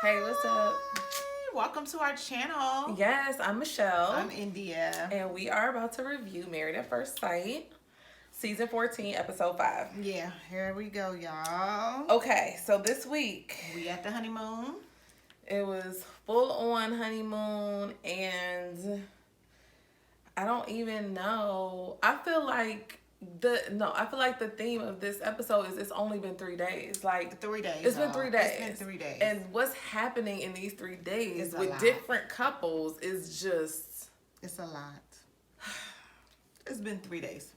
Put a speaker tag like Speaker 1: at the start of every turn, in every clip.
Speaker 1: Hey, what's up?
Speaker 2: Welcome to our channel.
Speaker 1: Yes, I'm Michelle.
Speaker 2: I'm India.
Speaker 1: And we are about to review Married at First Sight, Season 14, Episode 5.
Speaker 2: Yeah, here we go, y'all.
Speaker 1: Okay, so this week,
Speaker 2: We at the honeymoon.
Speaker 1: it was full on honeymoon, and I don't even know. I feel like the theme of this episode is it's only been 3 days. Like
Speaker 2: 3 days.
Speaker 1: It's been 3 days.
Speaker 2: It's been 3 days.
Speaker 1: And what's happening in these 3 days
Speaker 2: It's a
Speaker 1: with
Speaker 2: lot.
Speaker 1: different couples is just
Speaker 2: It's a lot. It's been 3 days.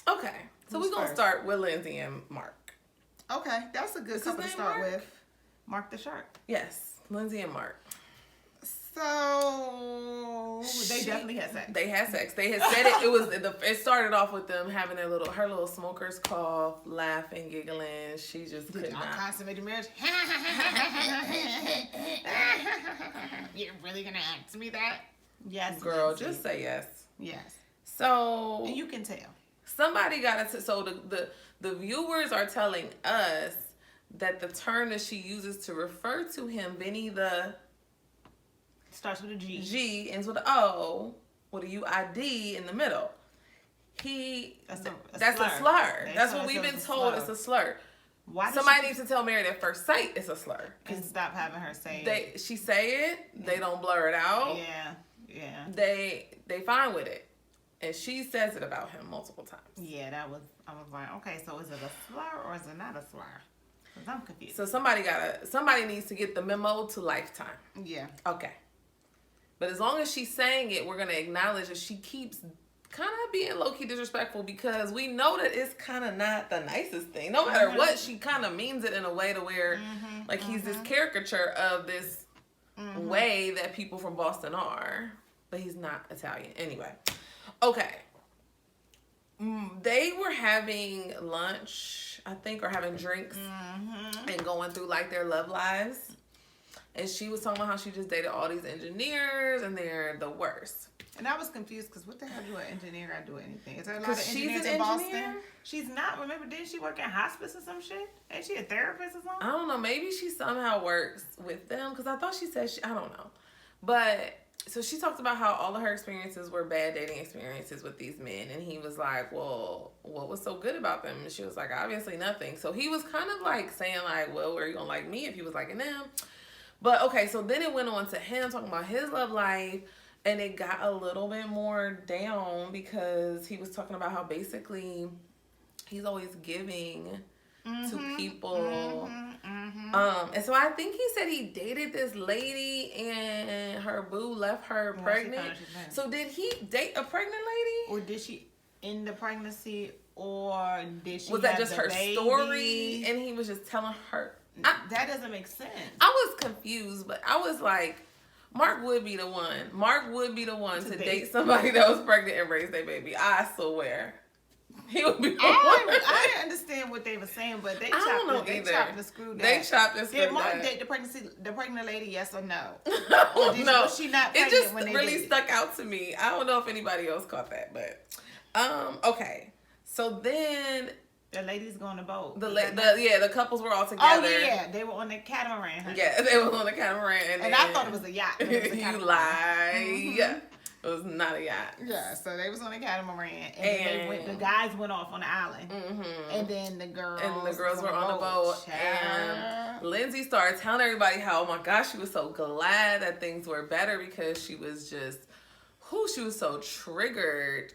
Speaker 1: okay. So
Speaker 2: Who's
Speaker 1: we're gonna
Speaker 2: first?
Speaker 1: start with Lindsay and Mark.
Speaker 2: Okay, that's a good
Speaker 1: Is his
Speaker 2: couple to
Speaker 1: name
Speaker 2: start
Speaker 1: Mark?
Speaker 2: with. Mark the Shark.
Speaker 1: Yes, Lindsay and Mark.
Speaker 2: So they definitely had sex.
Speaker 1: They had sex. They had said it. It was it started off with them having her little smoker's cough, laughing, giggling. She just
Speaker 2: Did
Speaker 1: could
Speaker 2: y'all
Speaker 1: not.
Speaker 2: consummate marriage? You're really gonna ask me that? Yes,
Speaker 1: Girl,
Speaker 2: Lindsay.
Speaker 1: just say yes.
Speaker 2: Yes.
Speaker 1: So
Speaker 2: And you can tell.
Speaker 1: somebody got it. So the viewers are telling us that the term that she uses to refer to him, Benny the
Speaker 2: Starts with a G.
Speaker 1: G, ends with an O, with a UID in the middle. That's a slur. That's what we've been told. It's a slur.
Speaker 2: Why
Speaker 1: Somebody needs to tell Married at First Sight it's a slur.
Speaker 2: and stop having her say it.
Speaker 1: She say it. They don't blur it out.
Speaker 2: Yeah.
Speaker 1: They fine with it, and she says it about him multiple times.
Speaker 2: Yeah, I was like, okay, so is it a slur or is it not a slur? 'Cause I'm confused.
Speaker 1: So somebody needs to get the memo to Lifetime.
Speaker 2: Yeah.
Speaker 1: Okay. But as long as she's saying it, we're gonna acknowledge that she keeps kind of being low-key disrespectful, because we know that it's kind of not the nicest thing. No matter what, she kind of means it in a way to where like he's this caricature of this way that people from Boston are, but he's not Italian anyway. Okay. They were having lunch, I think, or having drinks and going through like their love lives. And she was talking about how she just dated all these engineers and they're the worst.
Speaker 2: And I was confused because what the hell do an engineer got to do with anything? Is there a lot
Speaker 1: 'Cause
Speaker 2: of
Speaker 1: she's
Speaker 2: engineers
Speaker 1: an
Speaker 2: in Boston?
Speaker 1: engineer?
Speaker 2: She's not. Remember, didn't she work in hospice or some shit? Ain't she a therapist or something?
Speaker 1: I don't know. Maybe she somehow works with them, because I thought she said I don't know. But so she talked about how all of her experiences were bad dating experiences with these men. And he was like, well, what was so good about them? And she was like, obviously nothing. So he was kind of like saying like, well, are you going to like me if you was liking them? But okay, so then it went on to him talking about his love life, and it got a little bit more down because he was talking about how basically he's always giving to people. And so I think he said he dated this lady and her boo left her pregnant. So did he date a pregnant lady?
Speaker 2: Or did she end the pregnancy, or did she
Speaker 1: Was that
Speaker 2: have
Speaker 1: just
Speaker 2: the
Speaker 1: her
Speaker 2: baby?
Speaker 1: story and he was just telling her?
Speaker 2: That doesn't make sense.
Speaker 1: I was confused, but I was like, Mark would be the one. Mark would be the one to date somebody that was pregnant and raise their baby. I swear. He would be the one.
Speaker 2: I didn't understand what they were saying, but they chopped the screw down.
Speaker 1: They chopped the screw down.
Speaker 2: Did Mark date the pregnant lady, yes or no?
Speaker 1: No.
Speaker 2: Was she not
Speaker 1: It
Speaker 2: pregnant
Speaker 1: just
Speaker 2: when they
Speaker 1: really
Speaker 2: dated?
Speaker 1: stuck out to me. I don't know if anybody else caught that, but okay. So then
Speaker 2: The ladies go on the boat.
Speaker 1: the couples were all together.
Speaker 2: Oh yeah, they were on the catamaran. Honey.
Speaker 1: Yeah, they were on the catamaran, and
Speaker 2: I thought it was a yacht. But it was a
Speaker 1: you
Speaker 2: catamaran.
Speaker 1: lie. It was not a yacht.
Speaker 2: Yeah, so they was on a catamaran, and the guys went off on the island, and then the girls
Speaker 1: were on the boat. And Lindsay started telling everybody how, oh my gosh, she was so glad that things were better because she was just, she was so triggered.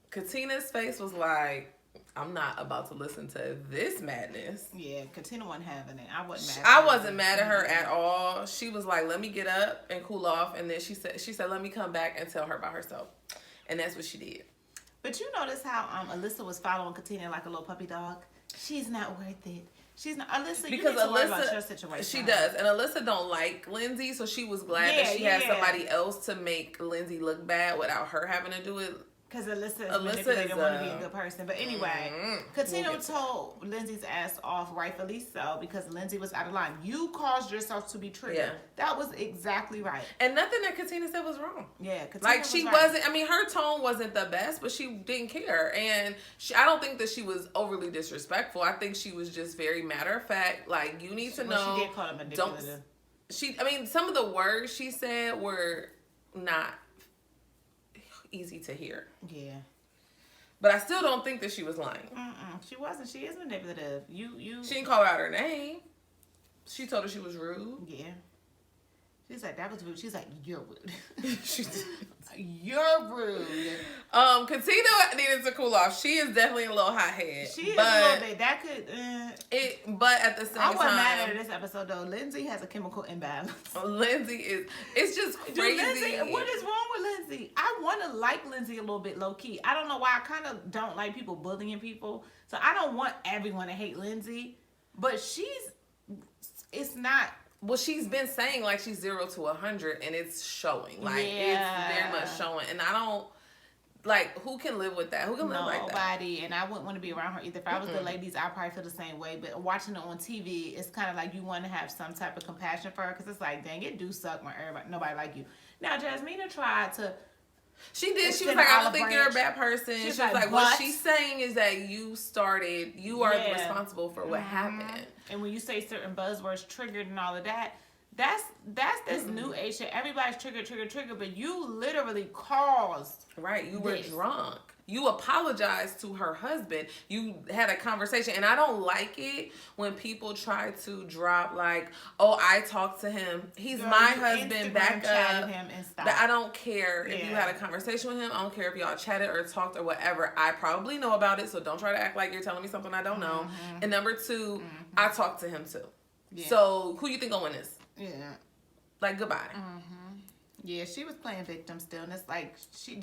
Speaker 1: Katina's face was like, I'm not about to listen to this madness.
Speaker 2: Yeah, Katina wasn't having it. I wasn't
Speaker 1: mad at her at all. She was like, let me get up and cool off. And then she said, let me come back and tell her about herself. And that's what she did.
Speaker 2: But you notice how Alyssa was following Katina like a little puppy dog? She's not worth it. She's not. Alyssa, you need to worry about your situation.
Speaker 1: She does. And Alyssa don't like Lindsay, so she was glad that she had somebody else to make Lindsay look bad without her having to do it.
Speaker 2: Because Alyssa is manipulated, want to be a good person. But anyway, Katina told Lindsay's ass off, rightfully so, because Lindsay was out of line. You caused yourself to be triggered. Yeah. That was exactly right.
Speaker 1: And nothing that Katina said was wrong.
Speaker 2: Yeah, Katina
Speaker 1: like she wasn't. I mean, her tone wasn't the best, but she didn't care. And I don't think that she was overly disrespectful. I think she was just very matter of fact. Like, you need to know.
Speaker 2: She did call him manipulative.
Speaker 1: some of the words she said were not easy to hear.
Speaker 2: Yeah.
Speaker 1: But I still don't think that she was lying.
Speaker 2: She wasn't. She is manipulative.
Speaker 1: She didn't call her out her name. She told her she was rude.
Speaker 2: Yeah. She's like, that was rude. She's like, you're rude.
Speaker 1: You're rude. Katina needed to cool off. She is definitely a little hothead.
Speaker 2: She is a little bit. That could.
Speaker 1: But at the same time,
Speaker 2: I wasn't mad at her this episode though. Lindsay has a chemical imbalance.
Speaker 1: Lindsay is. It's just crazy.
Speaker 2: Lindsay, what is wrong with Lindsay? I want to like Lindsay a little bit low key. I don't know why. I kind of don't like people bullying people. So I don't want everyone to hate Lindsay. But it's not.
Speaker 1: Well, she's been saying like she's 0 to 100, and it's showing. Like it's very much showing, and I don't like. Who can live with that? Who can live like that?
Speaker 2: Nobody. And I wouldn't want to be around her either. If I was the ladies, I probably feel the same way. But watching it on TV, it's kind of like you want to have some type of compassion for her because it's like, dang, it do suck when nobody like you. Now, Jasmina tried to.
Speaker 1: She did. She was like, I don't think you're a bad person. She was like, what she's saying is that you are responsible for what happened.
Speaker 2: And when you say certain buzzwords triggered and all of that, that's this new age shit. Everybody's triggered, but you literally caused.
Speaker 1: Right. You were drunk. You apologized to her husband. You had a conversation. And I don't like it when people try to drop like, oh, I talked to him. He's my husband. Back up.
Speaker 2: Him and stuff.
Speaker 1: But I don't care if you had a conversation with him. I don't care if y'all chatted or talked or whatever. I probably know about it. So don't try to act like you're telling me something I don't know. And number two, I talked to him too. Yeah. So who you think gonna win this?
Speaker 2: Yeah.
Speaker 1: Like, goodbye.
Speaker 2: Yeah, she was playing victim still, and it's like she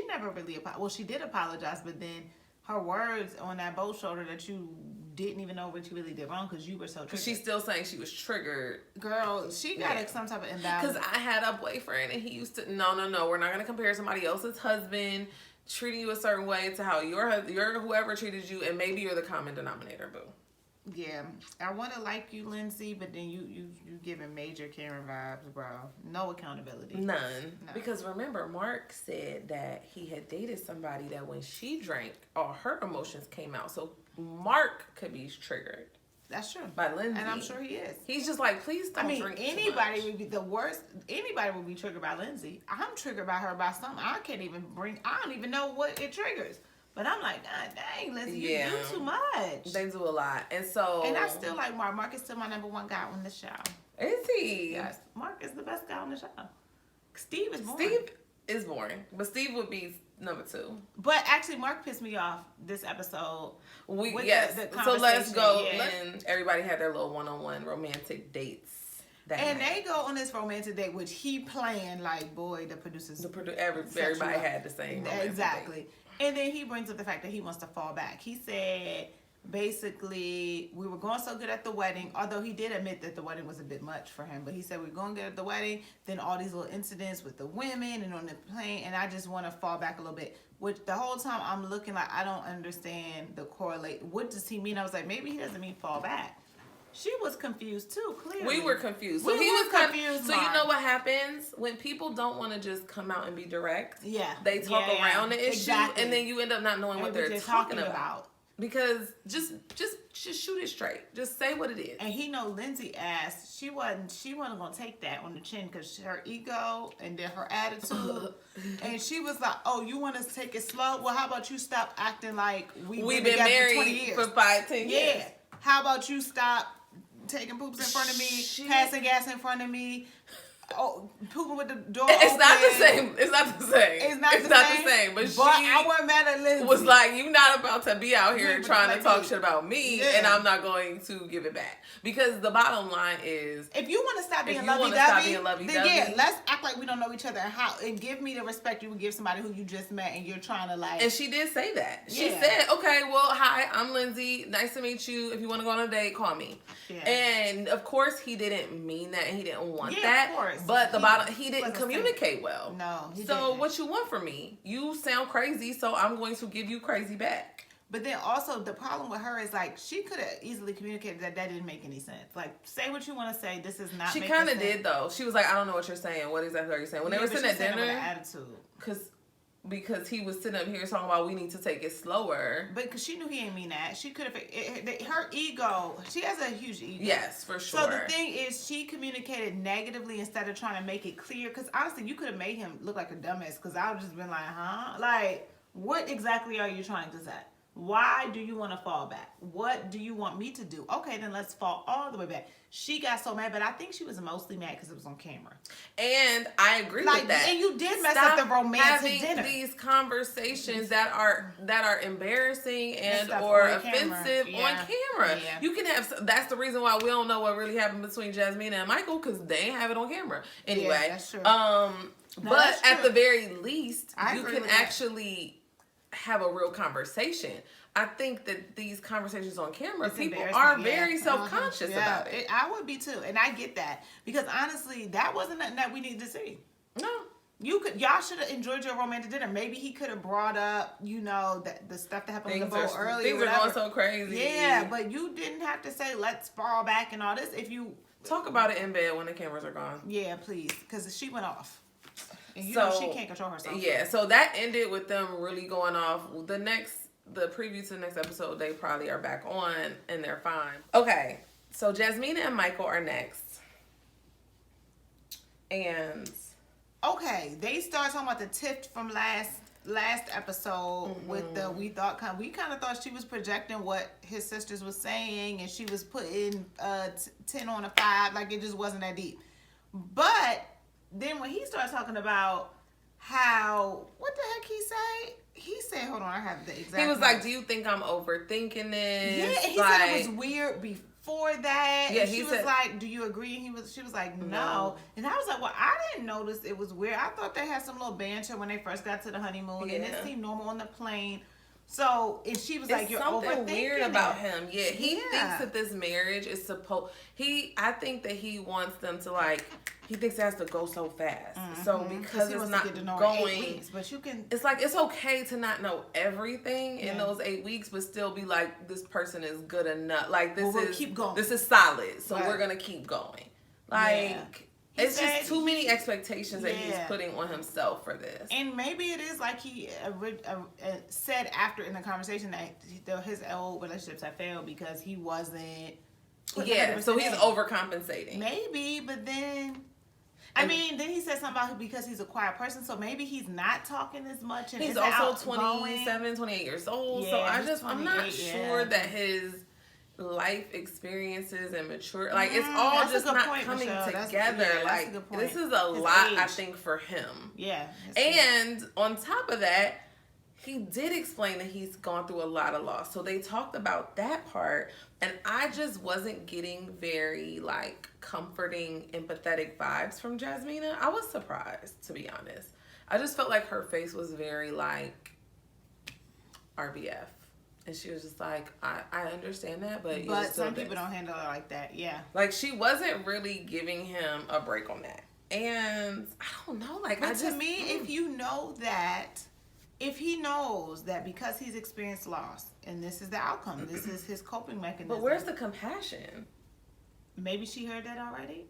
Speaker 2: never really apologized. Well, she did apologize, but then her words on that boat shoulder that you didn't even know what you really did wrong because you were so triggered.
Speaker 1: She's still saying she was triggered.
Speaker 2: Girl, she got some type of imbalance.
Speaker 1: Because I had a boyfriend and he used to no, we're not gonna compare somebody else's husband treating you a certain way to how your whoever treated you, and maybe you're the common denominator, boo.
Speaker 2: Yeah, I want to like you, Lindsay, but then you giving major Karen vibes, bro. No accountability.
Speaker 1: None. Because remember, Mark said that he had dated somebody that when she drank, all her emotions came out. So Mark could be triggered.
Speaker 2: That's true.
Speaker 1: By Lindsay.
Speaker 2: And I'm sure he is.
Speaker 1: He's just like, please don't drink
Speaker 2: anybody would be the worst. Anybody would be triggered by Lindsay. I'm triggered by her by something I don't even know what it triggers. But I'm like, God dang, Lindsay, you do too much.
Speaker 1: They do a lot. And I
Speaker 2: still like Mark. Mark is still my number one guy on the show.
Speaker 1: Is he?
Speaker 2: Yes. Mark is the best guy on the show. Steve is boring.
Speaker 1: Steve is boring. But Steve would be number 2.
Speaker 2: But actually, Mark pissed me off this episode.
Speaker 1: So let's go. And everybody had their little one-on-one romantic dates.
Speaker 2: They go on this romantic date, which he planned like, boy, the producers.
Speaker 1: Everybody had the same romantic date.
Speaker 2: And then he brings up the fact that he wants to fall back. He said, basically, we were going so good at the wedding, although he did admit that the wedding was a bit much for him. But he said, we're going good at the wedding. Then all these little incidents with the women and on the plane. And I just want to fall back a little bit. Which the whole time I'm looking like, I don't understand the correlate. What does he mean? I was like, maybe he doesn't mean fall back. She was confused too, clearly.
Speaker 1: We were confused. So he was confused. So you know what happens? When people don't want to just come out and be direct, they talk around the issue, and then you end up not knowing what they're talking about. Because just shoot it straight. Just say what it is.
Speaker 2: And he know Lindsay asked, she wasn't gonna take that on the chin because her ego and then her attitude. And she was like, oh, you want us to take it slow? Well, how about you stop acting like we've been married for 20 years.
Speaker 1: For 5-10 years.
Speaker 2: Yeah. How about you stop taking poops in front of me, passing gas in front of me, pooping with the door open.
Speaker 1: It's not the same. It's not the same. But
Speaker 2: I wasn't mad at Lindsay.
Speaker 1: Was like, you're not about to be out here trying to talk shit about me, and I'm not going to give it back. Because the bottom line is,
Speaker 2: if you want to stop being lovey-dovey, then let's act like we don't know each other and give me the respect you would give somebody who you just met and you're trying to like.
Speaker 1: And she did say that. She said, okay, well, hi, I'm Lindsay. Nice to meet you. If you want to go on a date, call me. Yeah. And of course, he didn't mean that, and he didn't want that. Of course. But he didn't communicate well.
Speaker 2: No, he
Speaker 1: didn't. So what you want from me? You sound crazy, so I'm going to give you crazy back.
Speaker 2: But then also the problem with her is like she could have easily communicated that didn't make any sense. Like say what you want to say. This is not.
Speaker 1: She kind of did though. She was like, I don't know what you're saying. What exactly are you saying? When they were sitting at dinner,
Speaker 2: with an attitude.
Speaker 1: because he was sitting up here talking about we need to take it slower.
Speaker 2: But because she knew he ain't mean that. She could have... Her ego... She has a huge ego.
Speaker 1: Yes, for sure.
Speaker 2: So the thing is, she communicated negatively instead of trying to make it clear. Because honestly, you could have made him look like a dumbass. Because I would have just been like, huh? Like, what exactly are you trying to say? Why do you want to fall back? What do you want me to do? Okay, then let's fall all the way back. She got so mad, but I think she was mostly mad because it was on camera.
Speaker 1: And I agree with that.
Speaker 2: And you did mess up the romantic dinner.
Speaker 1: These conversations that are embarrassing and or offensive on camera. Yeah. You can have. That's the reason why we don't know what really happened between Jasmina and Michael, because they ain't have it on camera anyway. Yeah, that's true. But at the very least, you can actually have a real conversation. I think that these conversations on camera, people are very self-conscious about it.
Speaker 2: I would be too, and I get that, because honestly, that wasn't nothing that we needed to see.
Speaker 1: No,
Speaker 2: y'all should have enjoyed your romantic dinner. Maybe he could have brought up, the stuff that happened on the boat earlier.
Speaker 1: Things are going so crazy.
Speaker 2: Yeah, but you didn't have to say let's fall back and all this. If you
Speaker 1: talk about it in bed when the cameras are gone.
Speaker 2: Yeah, please, because she went off. And you know she can't control herself.
Speaker 1: Yeah, so that ended with them really going off. The preview to the next episode, they probably are back on and they're fine. Okay, so Jasmina and Michael are next. And
Speaker 2: okay, they start talking about the tip from last episode with the we kind of thought she was projecting what his sisters was saying, and she was putting 10 on a 5, like it just wasn't that deep. But then when he starts talking about what the heck he say? He said, hold on, I have the exact...
Speaker 1: He was like, do you think I'm overthinking this?
Speaker 2: Yeah, he said it was weird before that.
Speaker 1: Yeah,
Speaker 2: and she was like, do you agree? And she was like, no. And I was like, well, I didn't notice it was weird. I thought they had some little banter when they first got to the honeymoon. Yeah. And it seemed normal on the plane. So, and she was like, you're
Speaker 1: something weird about him. Yeah, he thinks that this marriage is supposed... I think that he wants them to he thinks it has to go so fast. Mm-hmm. So because it's not going,
Speaker 2: 8 weeks, but you can.
Speaker 1: It's like it's okay to not know everything in those 8 weeks, but still be like, this person is good enough. Like we'll keep going. This is solid, so we're gonna keep going. It's just too many expectations that he's putting on himself for this.
Speaker 2: And maybe it is like he said after in the conversation that his old relationships have failed because he wasn't.
Speaker 1: Yeah, so he's overcompensating.
Speaker 2: Maybe, but then. then he said something about because he's a quiet person, so maybe he's not talking as much. And
Speaker 1: he's also 27, 28 years old, yeah, so I'm not sure that his life experiences and mature, it's all just not coming together. This is a lot, I think, for him.
Speaker 2: Yeah.
Speaker 1: And on top of that, he did explain that he's gone through a lot of loss. So they talked about that part, and I just wasn't getting very comforting, empathetic vibes from Jasmina. I was surprised, to be honest. I just felt like her face was very RBF. And she was just like, I understand that, but
Speaker 2: some people don't handle it like that. Yeah.
Speaker 1: She wasn't really giving him a break on that. And I don't know,
Speaker 2: to me, if you know that, if he knows that because he's experienced loss and this is the outcome, this is his coping mechanism.
Speaker 1: But where's the compassion?
Speaker 2: Maybe she heard that already.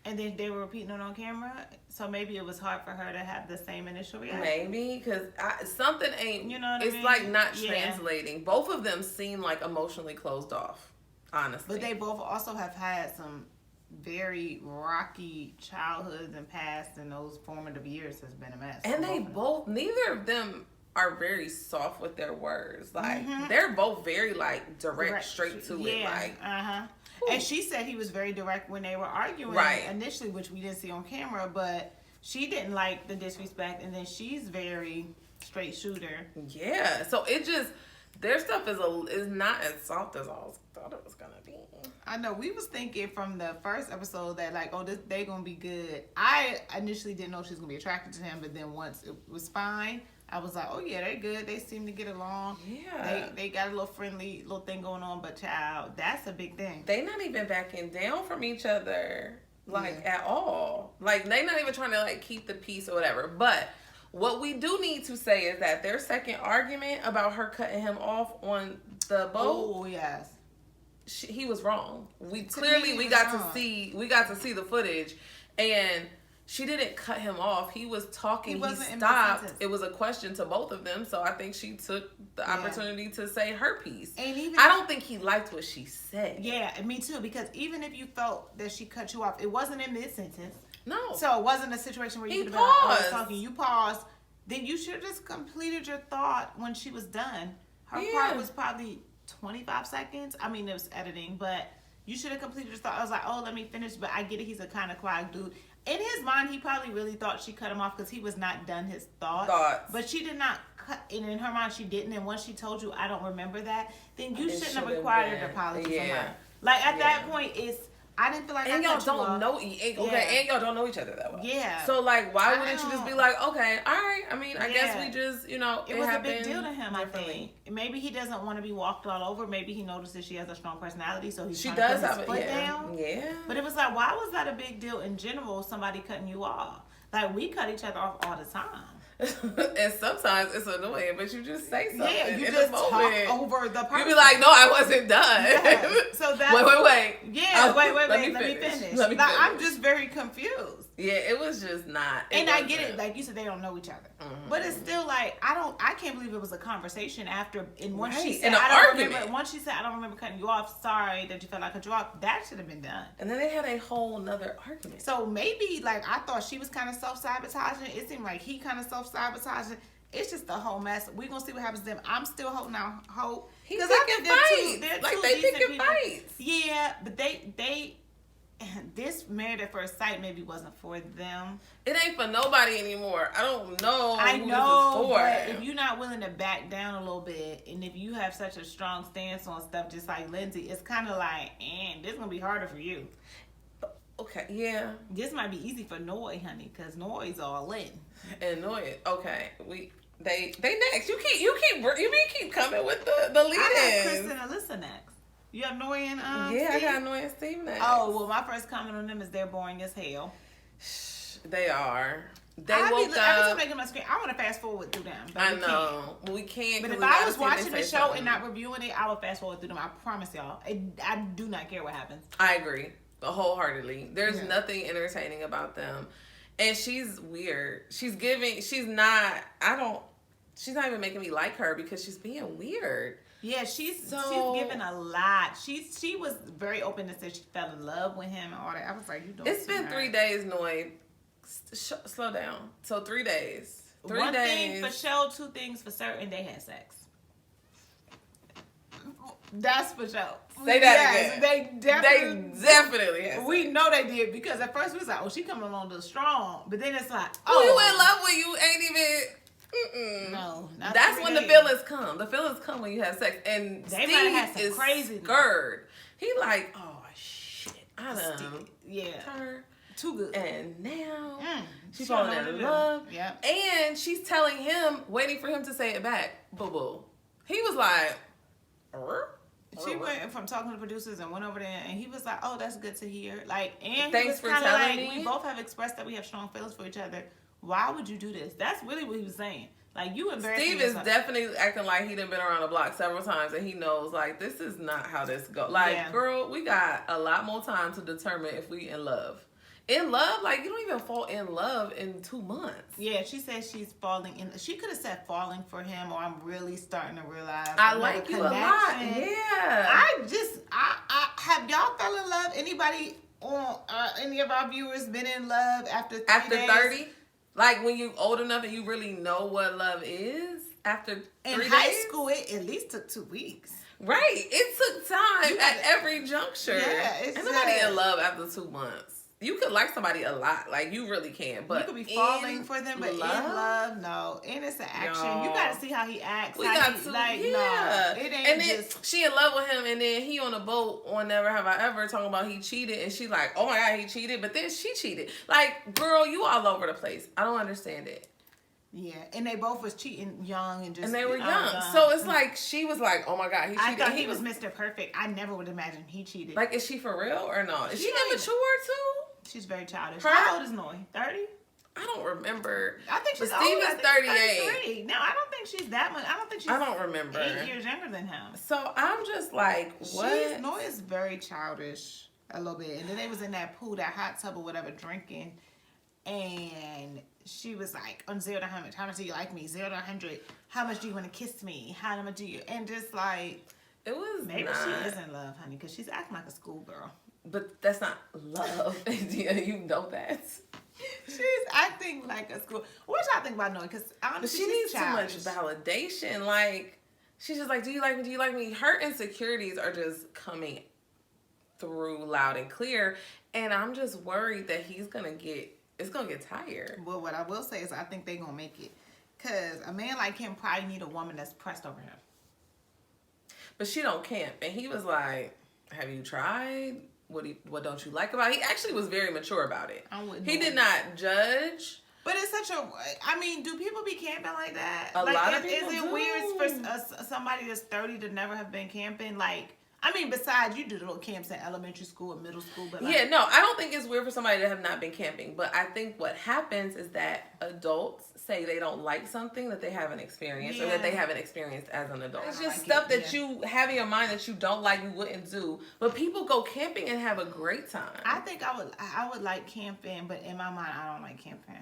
Speaker 2: And then they were repeating it on camera. So maybe it was hard for her to have the same initial reaction.
Speaker 1: Maybe, because something ain't, it's not translating. Both of them seem emotionally closed off, honestly.
Speaker 2: But they both also have had some very rocky childhoods and past, and those formative years has been a mess.
Speaker 1: And neither of them are very soft with their words. They're both very direct, straight to it.
Speaker 2: And she said he was very direct when they were arguing initially, which we didn't see on camera, but she didn't like the disrespect, and then she's very straight shooter.
Speaker 1: Yeah, so it just, their stuff is not as soft as I thought it was gonna be.
Speaker 2: I know, we was thinking from the first episode that they gonna be good. I initially didn't know she was gonna be attracted to him, but then once it was fine, I was like, oh yeah, they're good. They seem to get along.
Speaker 1: Yeah.
Speaker 2: They got a little friendly little thing going on, but child, that's a big thing.
Speaker 1: They not even backing down from each other, at all. They not even trying to keep the peace or whatever. But what we do need to say is that their second argument about her cutting him off on the boat.
Speaker 2: Oh yes.
Speaker 1: He was wrong. We got to see the footage, and she didn't cut him off. He was talking. He
Speaker 2: wasn't
Speaker 1: stopped. It was a question to both of them. So I think she took the opportunity to say her piece.
Speaker 2: And even
Speaker 1: I don't think he liked what she said.
Speaker 2: Yeah, me too. Because even if you felt that she cut you off, it wasn't in mid-sentence.
Speaker 1: No.
Speaker 2: So it wasn't a situation where you could have been like, oh, talking. You paused. Then you should have just completed your thought when she was done. Her part was probably 25 seconds. I mean, it was editing, but you should have completed your thought. I was like, oh, let me finish. But I get it. He's a kind of quiet dude. In his mind, he probably really thought she cut him off because he was not done his thoughts. But she did not cut. And in her mind, she didn't. And once she told you, I don't remember that, then you shouldn't have required an apology from her. Like, at that point, I didn't feel like
Speaker 1: and y'all don't know and y'all don't know each other that well. Yeah. So like, why wouldn't you just be like, okay, all right. I mean, I guess we just, it was a big deal to him. I think maybe he doesn't want to be walked all over. Maybe he notices she has a strong personality, so he's trying to put his foot down. Yeah. But it was like, why was that a big deal in general? Somebody cutting you off. Like, we cut each other off all the time. And sometimes it's annoying, but you just say something.
Speaker 2: Yeah, you just talk over the person.
Speaker 1: You be like, no, I wasn't done.
Speaker 2: Yes. So that's
Speaker 1: wait.
Speaker 2: Yeah, wait. Let me finish. I'm just very confused.
Speaker 1: Yeah, it was just not.
Speaker 2: And I get it. Like you said, they don't know each other. Mm-hmm. But it's still like, I can't believe it was a conversation after. And once she said, once she said, I don't remember cutting you off. Sorry that you felt like I cut you off. That should have been done.
Speaker 1: And then they had a whole nother argument.
Speaker 2: So maybe, like, I thought she was kind of self-sabotaging. It seemed like he kind of self-sabotaging. It's just a whole mess. We're going to see what happens to them. I'm still holding out hope.
Speaker 1: Because I think they're picking fights.
Speaker 2: Yeah, but they this Married at First Sight maybe wasn't for them.
Speaker 1: It ain't for nobody anymore. I don't know.
Speaker 2: I know, but if you're not willing to back down a little bit, and if you have such a strong stance on stuff, just like Lindsay, it's kind of like, this is gonna be harder for you.
Speaker 1: Okay, yeah.
Speaker 2: This might be easy for Noi, honey, because Noi's all in.
Speaker 1: And Noi, okay, they next. You keep coming with the lead-ins.
Speaker 2: I got Chris and Alyssa next. You have Noi and
Speaker 1: Steve? I got Noi and Steve next.
Speaker 2: Oh, well, my first comment on them is they're boring as hell.
Speaker 1: They are. They woke
Speaker 2: up. Every time they get my screen, I want to fast forward through them.
Speaker 1: I know. We can't.
Speaker 2: But if I was watching the show and not reviewing it, I would fast forward through them. I promise y'all. I do not care what happens.
Speaker 1: I agree. Wholeheartedly. There's nothing entertaining about them. And she's weird. She's not even making me like her because she's being weird. Yeah, she's given a lot. She was very open to say she fell in love with him and all that. I was like, you doing It's been 3 days, Noi. Slow down. So 3 days. 3 days. One thing
Speaker 2: for sure, 2 things for certain, they had sex. That's for sure.
Speaker 1: Say that again.
Speaker 2: They definitely had sex. We know they did because at first we was like, oh, she coming along a little strong. But then it's like,
Speaker 1: oh. You in love with you ain't even...
Speaker 2: No,
Speaker 1: that's when the feelings come. The feelings come when you have sex, and
Speaker 2: they
Speaker 1: Steve
Speaker 2: might have had some
Speaker 1: is
Speaker 2: crazy
Speaker 1: scared. He like, oh shit, I done
Speaker 2: her too good,
Speaker 1: and now she's falling in love.
Speaker 2: Yeah,
Speaker 1: and she's telling him, waiting for him to say it back. Boo boo. He was like,
Speaker 2: she went from talking to the producers and went over there, and he was like, oh, that's good to hear. Like, and
Speaker 1: thanks for telling me.
Speaker 2: We both have expressed that we have strong feelings for each other. Why would you do this? That's really what he was saying. Like, you embarrassing
Speaker 1: Steve is definitely acting like he done been around the block several times and he knows, like, this is not how this goes. Like, girl, we got a lot more time to determine if we in love. In love? Like, you don't even fall in love in 2 months.
Speaker 2: Yeah, she said she's falling in. She could have said falling for him, or I'm really starting to realize.
Speaker 1: I like you a lot. Yeah.
Speaker 2: I have y'all fell in love? Anybody on any of our viewers been in love after 3 days?
Speaker 1: After 30? Like, when you old enough and you really know what love is? After 3 days?
Speaker 2: In high school, it at least took 2 weeks.
Speaker 1: Right. It took time at every juncture. Yeah. Ain't nobody in love after 2 months. You could like somebody a lot. Like, you really can. But
Speaker 2: you could be falling for them, but in love, no. And it's an action. You got to see how he acts.
Speaker 1: We got to. Like, no. It ain't and then she in love with him, and then he on a boat on Never Have I Ever talking about he cheated, and she's like, oh my God, he cheated. But then she cheated. Like, girl, you all over the place. I don't understand it.
Speaker 2: Yeah, and they both was cheating young and just...
Speaker 1: And they were young. So it's like, she was like, oh my God, he cheated.
Speaker 2: I thought he was Mr. Perfect. I never would imagine he cheated.
Speaker 1: Like, is she for real or no? Is she immature too?
Speaker 2: She's very childish. How old is Noi? 30?
Speaker 1: I don't remember.
Speaker 2: I think she's
Speaker 1: Steve is 38.
Speaker 2: No, I don't think she's that much. I don't think she's...
Speaker 1: I don't remember.
Speaker 2: 8 years younger than him.
Speaker 1: So I'm just like, what?
Speaker 2: Noi is very childish a little bit. And then they was in that pool, that hot tub or whatever, drinking. and she was like, on 0 to 100, how much do you like me? 0 to 100, how much do you want to kiss me? How much do you? And just like,
Speaker 1: it was
Speaker 2: maybe
Speaker 1: not,
Speaker 2: she is in love, honey, because she's acting like a schoolgirl.
Speaker 1: But that's not love. Yeah, you know that.
Speaker 2: She's acting like a school. What y'all think about Noi? Because honestly,
Speaker 1: she needs childish. Too much validation. Like, she's just like, do you like me? Do you like me? Her insecurities are just coming through loud and clear, and I'm just worried that it's gonna get tired.
Speaker 2: Well, what I will say is I think they're gonna make it, because a man like him probably need a woman that's pressed over him.
Speaker 1: But she don't camp, and he was like, have you tried? What don't you like about it? He actually was very mature about it. He did not judge.
Speaker 2: But it's such a, I mean, do people be camping like that?
Speaker 1: A lot of people
Speaker 2: Is it weird for somebody that's 30 to never have been camping? Like, I mean, besides you do little camps in elementary school and middle school, but like,
Speaker 1: yeah, no, I don't think it's weird for somebody to have not been camping. But I think what happens is that adults say they don't like something that they haven't experienced or that they haven't experienced as an adult. It's just stuff that you have in your mind that you don't like, you wouldn't do. But people go camping and have a great time.
Speaker 2: I think I would like camping, but in my mind, I don't like camping.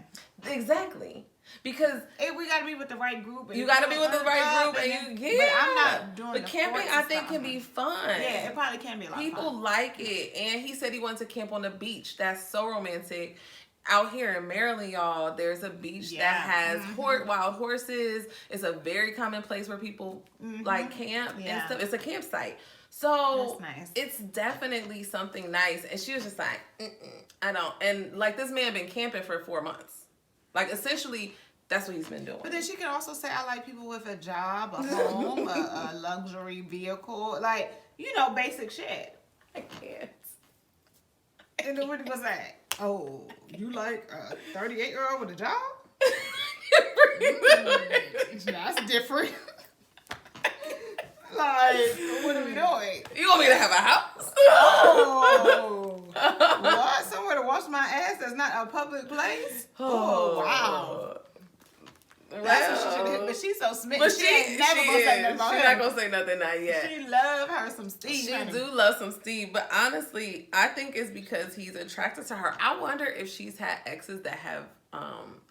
Speaker 1: Exactly. Because
Speaker 2: we got to be with the right group.
Speaker 1: You got to be with the right group, and
Speaker 2: but I'm not doing.
Speaker 1: But camping, I think, can be fun.
Speaker 2: Yeah, it probably can be a lot of fun.
Speaker 1: People like it, and he said he wanted to camp on the beach. That's so romantic. Out here in Maryland, y'all, there's a beach that has wild horses. It's a very common place where people like camp and stuff. It's a campsite. So nice. It's definitely something nice. And she was just like, I don't. And like, this man been camping for 4 months. Like, essentially, that's what he's been doing.
Speaker 2: But then she can also say, I like people with a job, a home, a luxury vehicle. Like, you know, basic shit.
Speaker 1: I can't.
Speaker 2: And then what was that? Oh, you like a 38-year-old with a job? That's different. Like, what are we doing?
Speaker 1: You want me to have a house?
Speaker 2: Oh. What? Somewhere to wash my ass that's not a public place? Oh, wow. That's what she should. But she's so smitten.
Speaker 1: But she ain't never gonna say nothing about him. She's not gonna say nothing, not yet.
Speaker 2: She love her some Steve.
Speaker 1: She do love some Steve, but honestly, I think it's because he's attracted to her. I wonder if she's had exes that have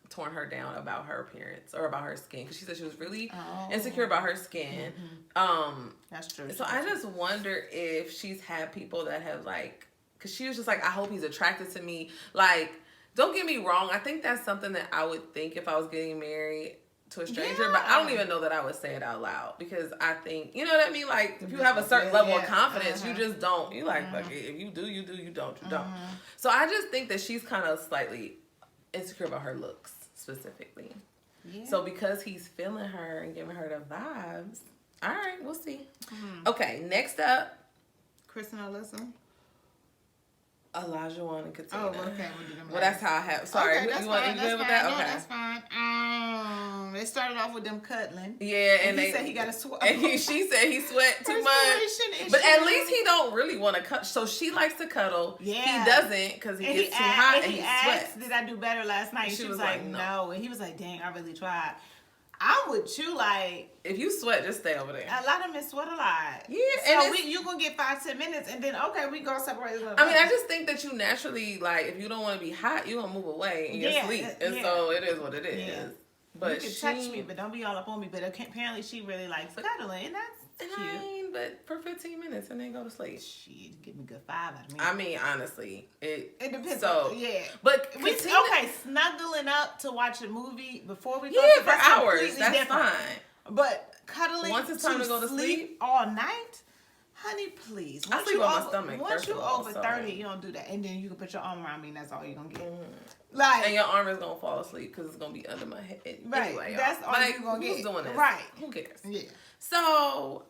Speaker 1: torn her down about her appearance or about her skin, because she said she was really insecure about her skin.
Speaker 2: That's true.
Speaker 1: So I just wonder if she's had people that have like, because she was just like, I hope he's attracted to me. Like, don't get me wrong. I think that's something that I would think if I was getting married to a stranger, but I don't even know that I would say it out loud, because I think, you know what I mean? Like, if you have a certain level of confidence, you just don't. You like, fuck it. If you do, you do. You don't, you don't. So I just think that she's kind of slightly insecure about her looks, specifically. Yeah. So because he's feeling her and giving her the vibes, all right, we'll see. Okay, next up,
Speaker 2: Chris and Alyssa.
Speaker 1: Olajuwon and Katina.
Speaker 2: Oh, okay. We'll do them.
Speaker 1: Well, that's how I have. Sorry,
Speaker 2: okay,
Speaker 1: you good with that?
Speaker 2: No,
Speaker 1: okay,
Speaker 2: that's fine. They started off with them cuddling.
Speaker 1: Yeah,
Speaker 2: and he said he got a sweat.
Speaker 1: And she said he sweat too much. But at least he don't really want to cuddle. So she likes to cuddle. Yeah, he doesn't, because he gets too hot and he sweats.
Speaker 2: Did I do better last night? And she was like, no. And he was like, dang, I really tried. I'm with you, like,
Speaker 1: if you sweat, just stay over there.
Speaker 2: A lot of men sweat a lot.
Speaker 1: Yeah,
Speaker 2: so you gonna get 5-10 minutes, and then we go separate.
Speaker 1: I mean, I just think that you naturally, like, if you don't want to be hot, you gonna move away in your sleep, and so it is what it is. Yeah. But
Speaker 2: you can touch me, but don't be all up on me. But apparently, she really likes cuddling, and that's cute.
Speaker 1: But for 15 minutes and then go to sleep.
Speaker 2: Shit, give me a good 5 out of me.
Speaker 1: I mean, honestly, it
Speaker 2: depends.
Speaker 1: So
Speaker 2: yeah,
Speaker 1: but
Speaker 2: snuggling up to watch a movie before we go
Speaker 1: to for hours. That's different. Fine.
Speaker 2: But cuddling
Speaker 1: once it's time to go to sleep
Speaker 2: all night, honey, please.
Speaker 1: I sleep on my stomach.
Speaker 2: Once you over 30, you don't do that, and then you can put your arm around me, and that's all you're gonna get.
Speaker 1: Like, and your arm is gonna fall asleep because it's gonna be under my head.
Speaker 2: Right.
Speaker 1: Anyway,
Speaker 2: that's all you're gonna get.
Speaker 1: Who's doing this?
Speaker 2: Right.
Speaker 1: Who cares?
Speaker 2: Yeah.
Speaker 1: So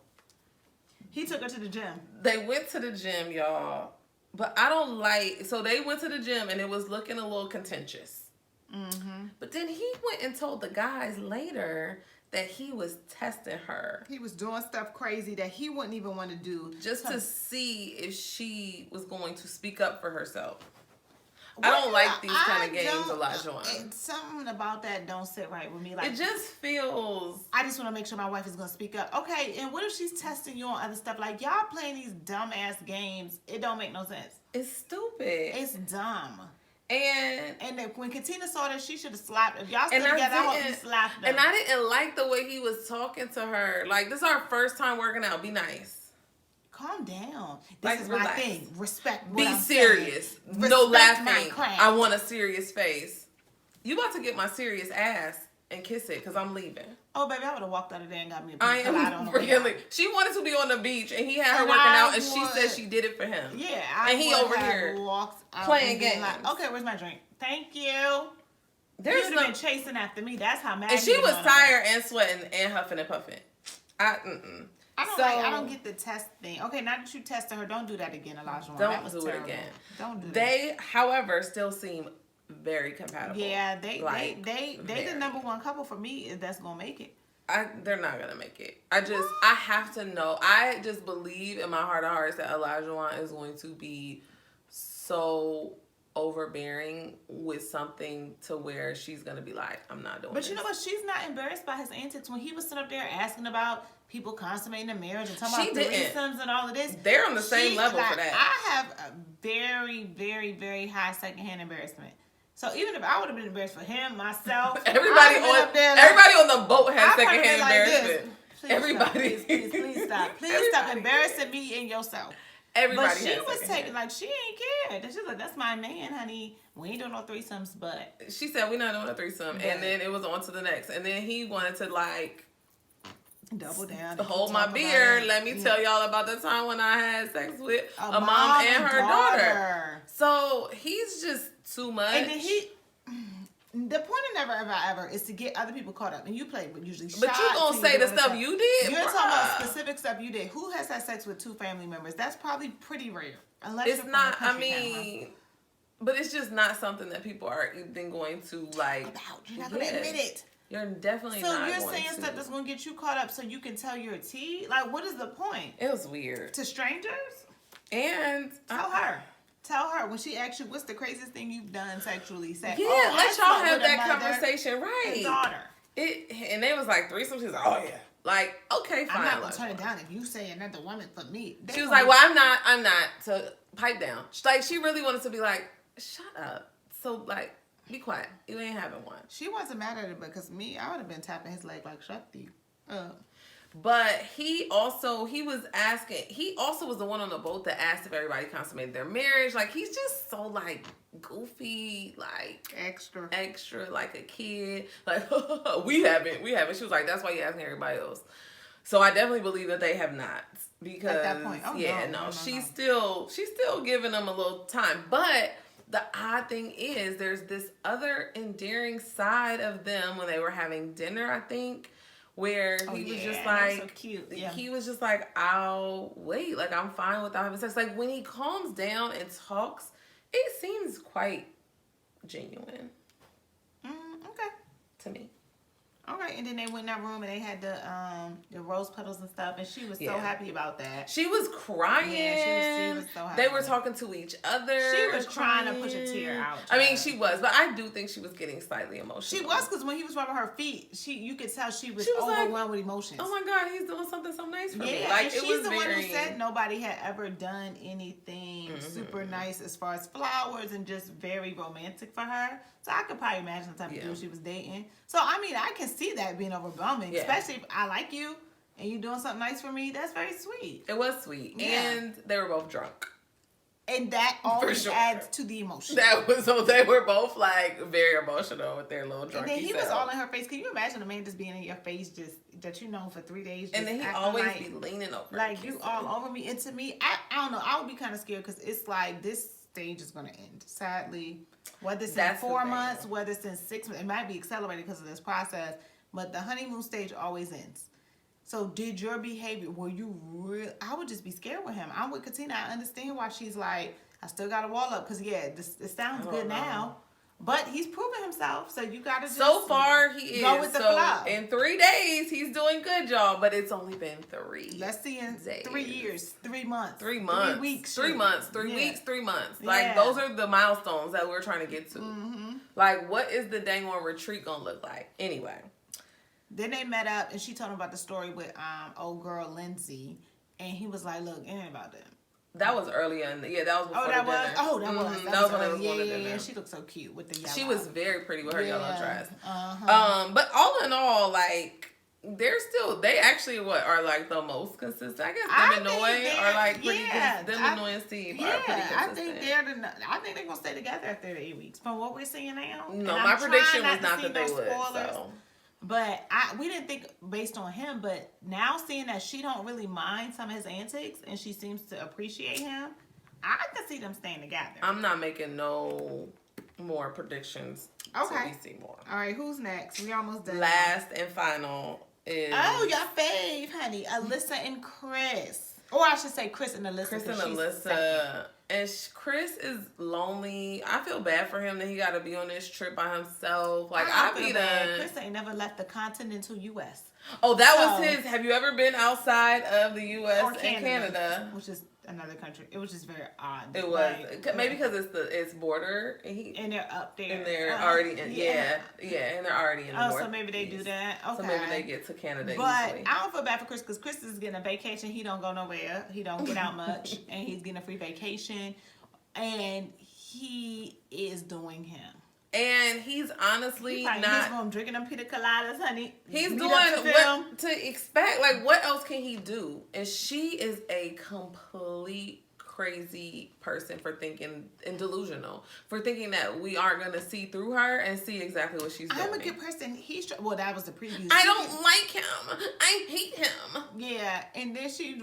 Speaker 2: he took her to the gym.
Speaker 1: They went to the gym, y'all. But I don't like. So they went to the gym, and it was looking a little contentious. But then he went and told the guys later that he was testing her.
Speaker 2: He was doing stuff crazy that he wouldn't even want to do.
Speaker 1: Just to see if she was going to speak up for herself. I don't like these kind of games, Olajuwon.
Speaker 2: Something about that don't sit right with me. Like,
Speaker 1: it just feels.
Speaker 2: I just want to make sure my wife is going to speak up. Okay, and what if she's testing you on other stuff? Like, y'all playing these dumb-ass games. It don't make no sense.
Speaker 1: It's stupid.
Speaker 2: It's dumb. And when Katina saw that, she should have slapped. If y'all still together, I hope you slapped her.
Speaker 1: And I didn't like the way he was talking to her. Like, this is our first time working out. Be nice.
Speaker 2: Calm down. This is my thing. Respect.
Speaker 1: Be serious. No laughing. I want a serious face. You about to get my serious ass and kiss it because I'm leaving.
Speaker 2: Oh, baby, I would have walked out of there and got me a
Speaker 1: I am really. She wanted to be on the beach and he had her working out and she said she did it for him.
Speaker 2: Yeah,
Speaker 1: and he over here playing games.
Speaker 2: Like, okay, where's my drink? Thank you.
Speaker 1: There's
Speaker 2: You'd have been chasing after me. That's how mad.
Speaker 1: And she was tired and sweating and huffing and puffing.
Speaker 2: I don't get the test thing. Okay, now that you tested her, don't do that again, Olajuwon.
Speaker 1: Don't do it again.
Speaker 2: Don't do that.
Speaker 1: They, however, still seem very compatible.
Speaker 2: Yeah, they the number one couple for me that's gonna make it.
Speaker 1: They're not gonna make it. I have to know. I just believe in my heart of hearts that Olajuwon is going to be so overbearing with something to where she's gonna be like, I'm not doing.
Speaker 2: But you know what? She's not embarrassed by his antics. When he was sitting up there asking about people consummating a marriage and talking about threesomes and all of this,
Speaker 1: they're on the same level for that.
Speaker 2: I have a very, very, very high secondhand embarrassment. So even if I would have been embarrassed for him, myself,
Speaker 1: everybody on the boat has secondhand embarrassment.
Speaker 2: Everybody, please stop. Please stop embarrassing me and yourself.
Speaker 1: Everybody.
Speaker 2: But she was taking she ain't cared. She's like, that's my man, honey. We ain't doing no threesomes, but
Speaker 1: she said we're not doing a threesome, and then it was on to the next, and then he wanted to
Speaker 2: double down,
Speaker 1: hold my beer. Let me tell y'all about the time when I had sex with a mom and her daughter. So he's just too much.
Speaker 2: And then the point of never ever is to get other people caught up, and you play usually.
Speaker 1: But you gonna say the stuff you did?
Speaker 2: You're talking about specific stuff you did. Who has had sex with two family members? That's probably pretty rare. Unless
Speaker 1: it's not. I mean, but it's just not something that people are even going to like.
Speaker 2: You're not gonna admit it.
Speaker 1: You're definitely
Speaker 2: not.
Speaker 1: So
Speaker 2: you're saying stuff that's gonna get you caught up, so you can tell your tea. Like, what is the point?
Speaker 1: It was weird
Speaker 2: to strangers.
Speaker 1: And
Speaker 2: Tell her when she asks you, what's the craziest thing you've done sexually? Say,
Speaker 1: yeah, let y'all have that conversation, right?
Speaker 2: And daughter.
Speaker 1: And they was like threesome. She was like, oh yeah, like okay, fine.
Speaker 2: I'm not gonna turn it down if you say another woman for me.
Speaker 1: She was like, well, I'm not. To pipe down. She really wanted to be like, shut up. So like, be quiet. You ain't having one.
Speaker 2: She wasn't mad at it because I would have been tapping his leg like, shut you up.
Speaker 1: But he also was the one on the boat that asked if everybody consummated their marriage. Like, he's just so like goofy, like
Speaker 2: extra
Speaker 1: like a kid. Like, we haven't. She was like, that's why you're asking everybody else. So I definitely believe that they have not. Because at that point, she's still giving them a little time. But the odd thing is there's this other endearing side of them when they were having dinner, I think. Where he was just like,
Speaker 2: so cute. Yeah.
Speaker 1: He was just like, I'll wait. Like, I'm fine without having sex. Like, when he calms down and talks, it seems quite genuine.
Speaker 2: Okay.
Speaker 1: To me.
Speaker 2: All right, and then they went in that room and they had the rose petals and stuff, and she was so happy about that.
Speaker 1: She was crying.
Speaker 2: Yeah, she was so happy.
Speaker 1: They were talking to each other.
Speaker 2: She was trying to push a tear out.
Speaker 1: I mean, she was, but I do think she was getting slightly emotional.
Speaker 2: She was, because when he was rubbing her feet, you could tell she was overwhelmed like, with emotions.
Speaker 1: Oh my God, he's doing something so nice for me.
Speaker 2: Like, and she's the one who said nobody had ever done anything super nice as far as flowers and just very romantic for her. So I could probably imagine the type of dude she was dating. So, I mean, I can see that being overwhelming, especially if I like you and you doing something nice for me. That's very sweet.
Speaker 1: It was sweet. Yeah. And they were both drunk.
Speaker 2: And that always adds to the emotion.
Speaker 1: So they were both like very emotional with their little drunk.
Speaker 2: And then he was all in her face. Can you imagine a man just being in your face, just that you know for 3 days?
Speaker 1: And then he always be leaning over.
Speaker 2: Like, you all over me. And to me, I don't know. I would be kind of scared because it's like this stage is going to end. Sadly, whether it's in 4 months, whether it's in 6 months, it might be accelerated because of this process. But the honeymoon stage always ends. So did your behavior, were you real? I would just be scared with him. I'm with Katina. I understand why she's like, I still got a wall up because, it sounds good now. But he's proven himself, so you got to just
Speaker 1: so far he is.
Speaker 2: Go with the flow.
Speaker 1: In 3 days, he's doing good, y'all. But it's only been 3.
Speaker 2: Let's see in days. 3 years, 3 months,
Speaker 1: 3 months,
Speaker 2: 3 weeks,
Speaker 1: 3 months, 3 weeks, 3 months. Like those are the milestones that we're trying to get to. Like, what is the dang on retreat gonna look like? Anyway.
Speaker 2: Then they met up, and she told him about the story with old girl Lindsay, and he was like, "Look, it ain't about that.
Speaker 1: That was earlier in that was before
Speaker 2: that
Speaker 1: the dinner.
Speaker 2: that was.
Speaker 1: Mm-hmm. That was when they was going to dinner.
Speaker 2: Yeah, she looked so cute with the yellow.
Speaker 1: She was very pretty with her yellow dress.
Speaker 2: Uh-huh.
Speaker 1: But all in all, like, they actually are like the most consistent. I guess them and Noi are like pretty consistent. Them and Noi and Steve are pretty consistent.
Speaker 2: I think they're going to stay together after the 8 weeks. From what we're seeing now.
Speaker 1: No, my prediction was not that they would. So.
Speaker 2: But we didn't think based on him, but now seeing that she don't really mind some of his antics and she seems to appreciate him, I can see them staying together.
Speaker 1: I'm not making no more predictions.
Speaker 2: Okay.
Speaker 1: We see more.
Speaker 2: All right, who's next? We almost done.
Speaker 1: Last and final is...
Speaker 2: Oh, your fave, honey. Alyssa and Chris. Or I should say Chris and Alyssa.
Speaker 1: Chris and Alyssa. And Chris is lonely. I feel bad for him that he got to be on this trip by himself. Like, I feel bad.
Speaker 2: Chris ain't never left the continental U.S.
Speaker 1: Oh, that was his. Have you ever been outside of the U.S. and Canada?
Speaker 2: Which is another country. It was just very odd.
Speaker 1: It was. Maybe because it's border.
Speaker 2: And they're up there.
Speaker 1: And they're already in. Yeah, and they're already in the north.
Speaker 2: So maybe they do that. Okay.
Speaker 1: So maybe they get to Canada
Speaker 2: but
Speaker 1: easily.
Speaker 2: I don't feel bad for Chris because Chris is getting a vacation. He don't go nowhere. He don't get out much. And he's getting a free vacation. And he is doing him.
Speaker 1: And he's honestly not.
Speaker 2: He's home drinking them pita coladas, honey.
Speaker 1: He's doing what to expect. Like, what else can he do? And she is a complete crazy person for thinking and delusional for thinking that we aren't going to see through her and see exactly what she's doing.
Speaker 2: I'm a good person. That was the preview.
Speaker 1: I don't like him. I hate him.
Speaker 2: Yeah, and then she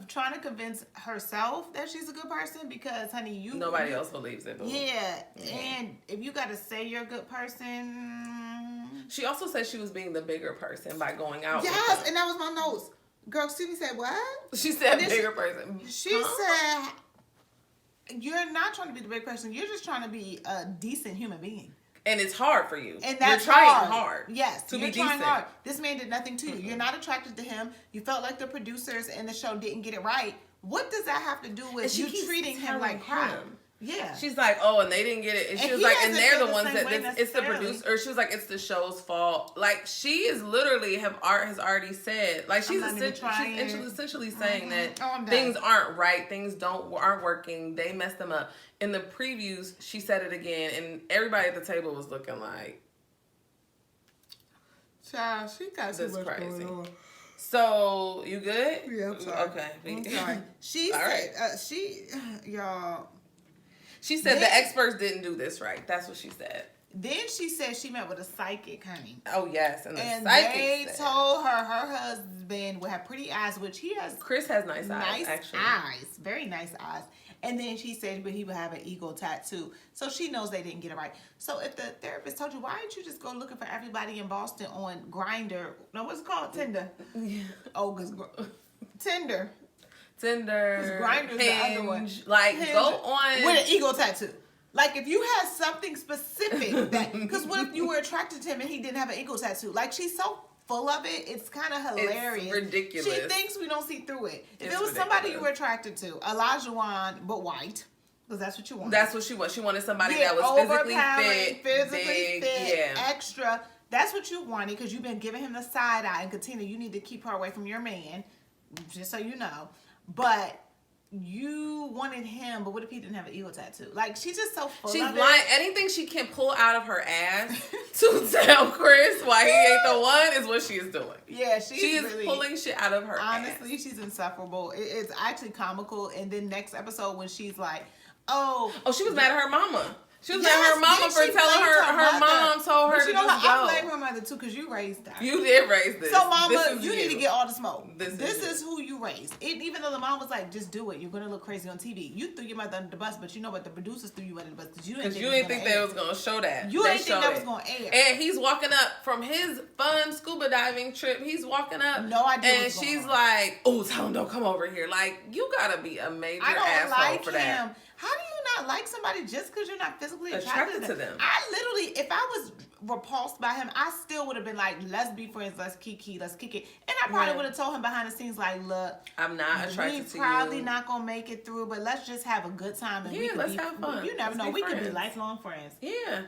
Speaker 2: trying to convince herself that she's a good person because, honey,
Speaker 1: nobody else believes it.
Speaker 2: Yeah, and if you got to say you're a good person.
Speaker 1: She also said she was being the bigger person by going out.
Speaker 2: Yes, and that was my notes. Girl, Stevie said what?
Speaker 1: She said bigger person.
Speaker 2: She said, you're not trying to be the big person. You're just trying to be a decent human being.
Speaker 1: And it's hard for you.
Speaker 2: And that's
Speaker 1: you're trying hard.
Speaker 2: Yes,
Speaker 1: to
Speaker 2: you're
Speaker 1: be
Speaker 2: trying
Speaker 1: decent.
Speaker 2: hard. This man did nothing to you. You're not attracted to him. You felt like the producers in the show didn't get it right. What does that have to do with you treating him like crap? Yeah.
Speaker 1: She's like, oh, and they didn't get it. And she was like, and they're the ones that it's the producer. Or she was like, it's the show's fault. Like, she is literally has already said, like, she's essentially saying that things aren't right, things aren't working, they messed them up. In the previews, she said it again, and everybody at the table was looking like, child, she got so much crazy. Going on. So, you good?
Speaker 2: Yeah, I'm sorry.
Speaker 1: Okay.
Speaker 2: I'm sorry. She said, y'all.
Speaker 1: She said the experts didn't do this right. That's what she said.
Speaker 2: Then she said she met with a psychic, honey.
Speaker 1: Oh, yes. And
Speaker 2: they told her husband would have pretty eyes, which he has.
Speaker 1: Chris has nice eyes, actually.
Speaker 2: Very nice eyes. And then she said he would have an eagle tattoo. So she knows they didn't get it right. So if the therapist told you, why didn't you just go looking for everybody in Boston on Grindr? No, what's it called? Tinder.
Speaker 1: Yeah.
Speaker 2: Oh, Tinder.
Speaker 1: Grindr's
Speaker 2: the other one.
Speaker 1: Like, Hinge, go on.
Speaker 2: With an eagle tattoo. Like, if you had something specific that... Because what if you were attracted to him and he didn't have an eagle tattoo? Like, she's so full of it. It's kind of hilarious.
Speaker 1: It's ridiculous.
Speaker 2: She thinks we don't see through it. If it was somebody you were attracted to, Olajuwon, but white... Because that's what you want.
Speaker 1: That's what she wanted. She wanted somebody that was physically fit,
Speaker 2: extra. That's what you wanted because you've been giving him the side eye. And Katina, you need to keep her away from your man. Just so you know. But you wanted him, but what if he didn't have an eagle tattoo? Like, she's just so full of it.
Speaker 1: She's lying. Anything she can pull out of her ass to tell Chris why he ain't the one is what she is doing.
Speaker 2: Yeah, she is
Speaker 1: really, pulling shit out of her
Speaker 2: honestly,
Speaker 1: ass.
Speaker 2: She's insufferable. It's actually comical. And then next episode when she's like,
Speaker 1: oh, she was mad at her mama. She was mad at her mama for telling her mom told her to just go.
Speaker 2: I blame her mother too because you raised her.
Speaker 1: You did raise this.
Speaker 2: So mama, you need to get all the smoke. This
Speaker 1: is
Speaker 2: who you raised. Even though the mom was like, just do it. You're going to look crazy on TV. You threw your mother under the bus, but you know what? The producers threw you under the bus because you didn't think
Speaker 1: they was going to show that.
Speaker 2: You didn't think that was going to air.
Speaker 1: And he's walking up from his fun scuba diving trip. He's walking up.
Speaker 2: No idea.
Speaker 1: And she's like, oh, tell him don't come over here. Like, you got to be a major asshole for that.
Speaker 2: How do you not like somebody just because you're not physically attracted to them? I literally, if I was repulsed by him, I still would have been like, let's be friends, let's kiki, let's kick it. And I probably would have told him behind the scenes, like, look,
Speaker 1: I'm not attracted to you.
Speaker 2: We probably not going to make it through, but let's just have a good time. And
Speaker 1: let's have fun.
Speaker 2: You never know. We could be lifelong friends.
Speaker 1: Yeah.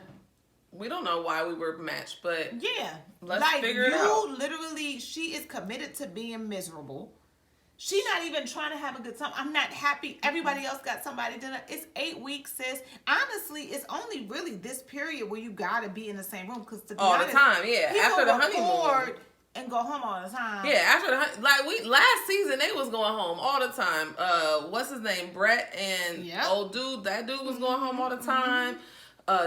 Speaker 1: We don't know why we were matched, but
Speaker 2: yeah.
Speaker 1: let's figure it out.
Speaker 2: Literally, she is committed to being miserable. She not even trying to have a good time. I'm not happy. Everybody else got somebody dinner. It's 8 weeks, sis. Honestly, it's only really this period where you gotta be in the same room. Because to be honest,
Speaker 1: all the time, yeah. After the honeymoon.
Speaker 2: And go home all the time.
Speaker 1: Yeah, after the last season, they was going home all the time. What's his name? Brett and old dude. That dude was going home all the time.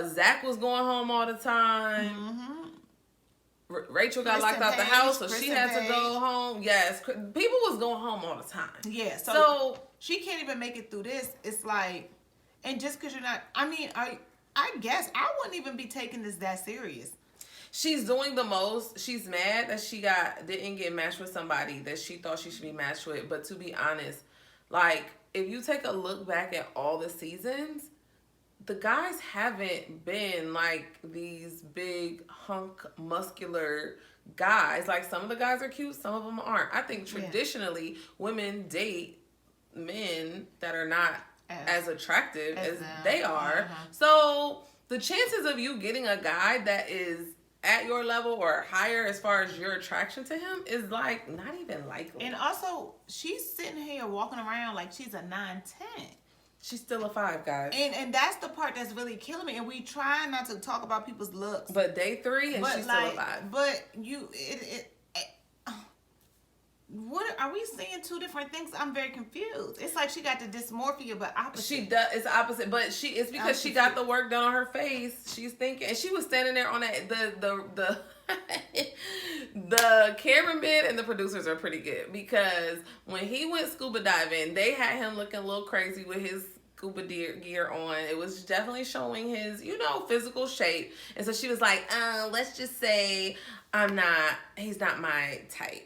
Speaker 1: Zach was going home all the time. Rachel got locked out the house, so she had to go home. Yes, people was going home all the time.
Speaker 2: Yeah, so she can't even make it through this. It's like, and just because you're not, I mean, I guess I wouldn't even be taking this that serious.
Speaker 1: She's doing the most. She's mad that she didn't get matched with somebody that she thought she should be matched with. But to be honest, like, if you take a look back at all the seasons, the guys haven't been like these big hunk muscular guys. Like, some of the guys are cute, some of them aren't. I think traditionally women date men that are not as attractive as they are. So the chances of you getting a guy that is at your level or higher as far as your attraction to him is like not even likely.
Speaker 2: And also, she's sitting here walking around like she's a 9-10.
Speaker 1: She's still a 5, guys.
Speaker 2: And that's the part that's really killing me. And we try not to talk about people's looks.
Speaker 1: But day 3 and she's still a 5.
Speaker 2: But what are we seeing? 2 different things? I'm very confused. It's like she got the dysmorphia, but opposite.
Speaker 1: She does. It's opposite, but it's because she got the work done on her face. She's thinking, and she was standing there on that the cameraman and the producers are pretty good, because when he went scuba diving, they had him looking a little crazy with his scuba gear on. It was definitely showing his, physical shape. And so she was like, let's just say he's not my type.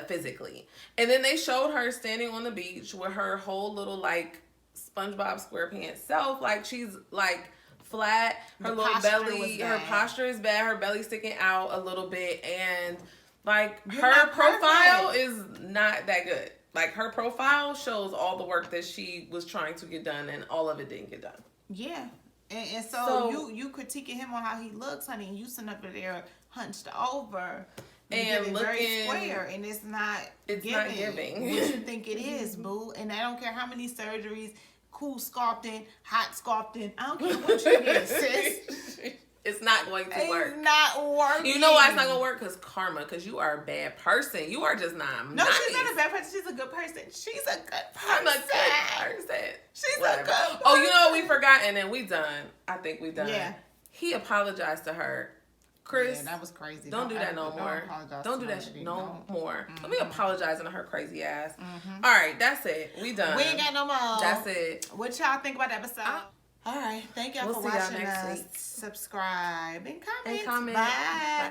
Speaker 1: Physically. And then they showed her standing on the beach with her whole little like SpongeBob SquarePants self, like she's like flat, her little belly, her posture is bad, her belly sticking out a little bit, and like her profile is not that good. Like, her profile shows all the work that she was trying to get done, and all of it didn't get done.
Speaker 2: Yeah. And so you critiquing him on how he looks, honey, and you sitting up there hunched over and looking very square, and it's not giving what you think it is, boo. And I don't care how many surgeries, cool sculpting, hot sculpting, I don't care what you get, sis.
Speaker 1: It's not going to work.
Speaker 2: It's not working.
Speaker 1: You know why it's not going to work? Because karma. Because you are a bad person. You are just not
Speaker 2: No,
Speaker 1: nice.
Speaker 2: She's not a bad person. She's a good person. She's a good person.
Speaker 1: I'm a good person.
Speaker 2: She's a good person.
Speaker 1: Oh, you know what we forgot? And then we done. I think we done.
Speaker 2: Yeah.
Speaker 1: He apologized to her. Chris,
Speaker 2: yeah, that was crazy.
Speaker 1: Don't do that no more. Don't do that no more. Let me apologizing to her crazy ass. All right, that's it. We done.
Speaker 2: We ain't got no more.
Speaker 1: That's it.
Speaker 2: What y'all think about the episode? All right. Thank y'all for watching us. Subscribe and comment.
Speaker 1: Bye.